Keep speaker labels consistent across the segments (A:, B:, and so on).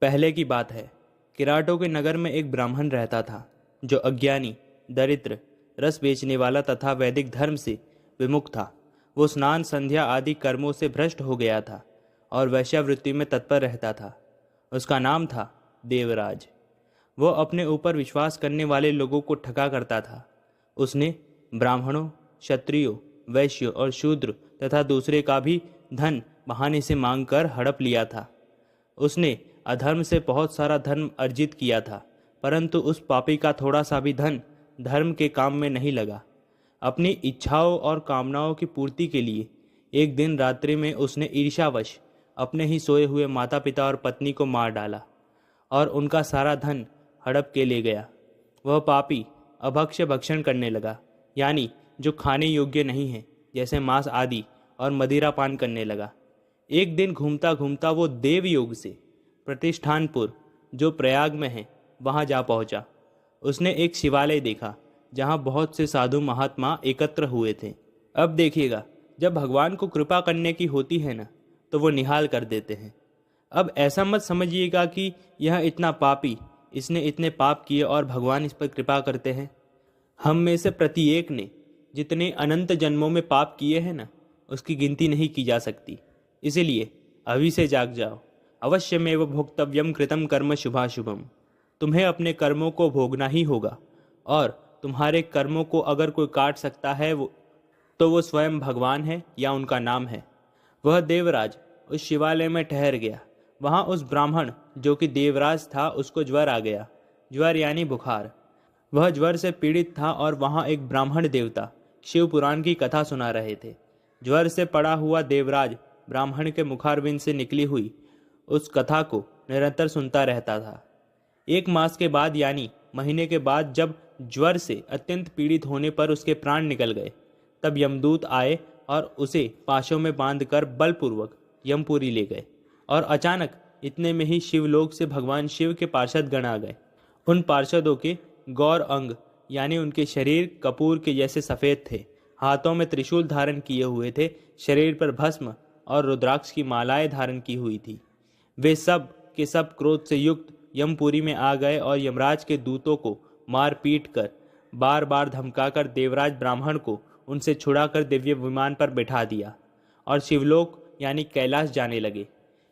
A: पहले की बात है। किराटों के नगर में एक ब्राह्मण रहता था जो अज्ञानी, दरिद्र, रस बेचने वाला तथा वैदिक धर्म से विमुख था। वो स्नान, संध्या आदि कर्मों से भ्रष्ट हो गया था और वैश्यावृत्ति में तत्पर रहता था। उसका नाम था देवराज। वो अपने ऊपर विश्वास करने वाले लोगों को ठगा करता था। उसने ब्राह्मणों, क्षत्रियों, वैश्यों और शूद्र तथा दूसरे का भी धन बहाने से मांग कर हड़प लिया था। उसने अधर्म से बहुत सारा धर्म अर्जित किया था, परंतु उस पापी का थोड़ा सा भी धन धर्म के काम में नहीं लगा। अपनी इच्छाओं और कामनाओं की पूर्ति के लिए एक दिन रात्रि में उसने ईर्ष्यावश अपने ही सोए हुए माता पिता और पत्नी को मार डाला और उनका सारा धन हड़प के ले गया। वह पापी अभक्ष्य भक्षण करने लगा, यानी जो खाने योग्य नहीं है, जैसे मांस आदि, और मदिरा पान करने लगा। एक दिन घूमता घूमता वो देवयोग से प्रतिष्ठानपुर, जो प्रयाग में है, वहाँ जा पहुँचा। उसने एक शिवालय देखा जहाँ बहुत से साधु महात्मा एकत्र हुए थे। अब देखिएगा, जब भगवान को कृपा करने की होती है ना, तो वो निहाल कर देते हैं। अब ऐसा मत समझिएगा कि यह इतना पापी, इसने इतने पाप किए और भगवान इस पर कृपा करते हैं। हम में से प्रत्येक ने जितने अनंत जन्मों में पाप किए हैं ना, उसकी गिनती नहीं की जा सकती। इसीलिए अभी से जाग जाओ। अवश्यमेव भोक्तव्यम कृतम कर्म शुभाशुभम। तुम्हें अपने कर्मों को भोगना ही होगा, और तुम्हारे कर्मों को अगर कोई काट सकता है तो वो स्वयं भगवान है या उनका नाम है। वह देवराज उस शिवालय में ठहर गया। वहाँ उस ब्राह्मण जो कि देवराज था, उसको ज्वर आ गया। ज्वर यानी बुखार। वह ज्वर से पीड़ित था और वहाँ एक ब्राह्मण देवता शिव पुराण की कथा सुना रहे थे। ज्वर से पड़ा हुआ देवराज ब्राह्मण के मुखारविंद से निकली हुई उस कथा को निरंतर सुनता रहता था। एक मास के बाद, यानी महीने के बाद, जब ज्वर से अत्यंत पीड़ित होने पर उसके प्राण निकल गए, तब यमदूत आए और उसे पाशों में बांधकर बलपूर्वक यमपुरी ले गए। और अचानक इतने में ही शिवलोक से भगवान शिव के पार्षद गण आ गए। उन पार्षदों के गौर अंग, यानी उनके शरीर कपूर के जैसे सफ़ेद थे। हाथों में त्रिशूल धारण किए हुए थे, शरीर पर भस्म और रुद्राक्ष की मालाएं धारण की हुई थी। वे सब के सब क्रोध से युक्त यमपुरी में आ गए और यमराज के दूतों को मार पीट कर, बार बार धमकाकर देवराज ब्राह्मण को उनसे छुड़ाकर दिव्य विमान पर बैठा दिया और शिवलोक यानी कैलाश जाने लगे।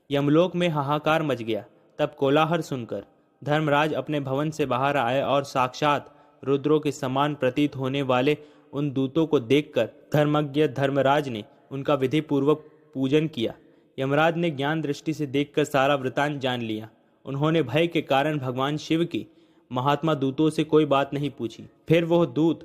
A: यमलोक में हाहाकार मच गया। तब कोलाहल सुनकर धर्मराज अपने भवन से बाहर आए और साक्षात रुद्रों के समान प्रतीत होने वाले उन दूतों को देखकर धर्मज्ञ धर्मराज ने उनका विधि पूर्वक पूजन किया। यमराज ने ज्ञान दृष्टि से देखकर सारा वृतांत जान लिया। उन्होंने भय के कारण भगवान शिव के महात्मा दूतों से कोई बात नहीं पूछी। फिर वह दूत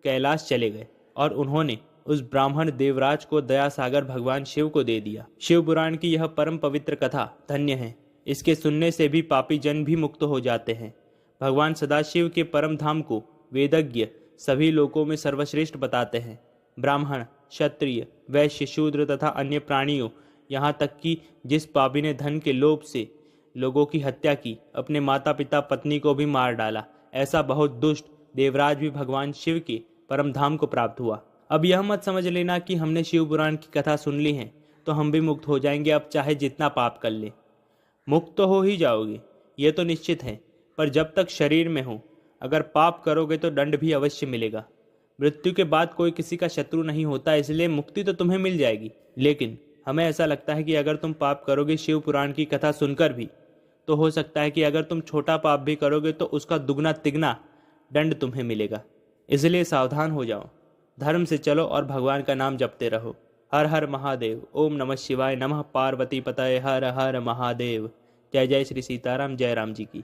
A: कैलाश चले गए और उन्होंने उस ब्राह्मण देवराज को दया सागर भगवान शिव को दे दिया। शिव पुराण की यह परम पवित्र कथा धन्य है। इसके सुनने से भी पापी जन भी मुक्त हो जाते हैं। भगवान सदाशिव के परम धाम को वेदज्ञ सभी लोकों में सर्वश्रेष्ठ बताते हैं। ब्राह्मण, क्षत्रिय, वैश्य, शूद्र तथा अन्य प्राणियों, यहाँ तक कि जिस पापी ने धन के लोभ से लोगों की हत्या की, अपने माता पिता पत्नी को भी मार डाला, ऐसा बहुत दुष्ट देवराज भी भगवान शिव के परम धाम को प्राप्त हुआ। अब यह मत समझ लेना कि हमने शिव पुराण की कथा सुन ली है तो हम भी मुक्त हो जाएंगे। अब चाहे जितना पाप कर ले, मुक्त तो हो ही जाओगे, ये तो निश्चित है। पर जब तक शरीर में हो, अगर पाप करोगे तो दंड भी अवश्य मिलेगा। मृत्यु के बाद कोई किसी का शत्रु नहीं होता, इसलिए मुक्ति तो तुम्हें मिल जाएगी। लेकिन हमें ऐसा लगता है कि अगर तुम पाप करोगे शिव पुराण की कथा सुनकर भी, तो हो सकता है कि अगर तुम छोटा पाप भी करोगे तो उसका दुगना तिगना दंड तुम्हें मिलेगा। इसलिए सावधान हो जाओ, धर्म से चलो और भगवान का नाम जपते रहो। हर हर महादेव। ओम नमः शिवाय। नमः पार्वती पतये। हर हर महादेव। जय जय श्री सीताराम। जय राम जी की।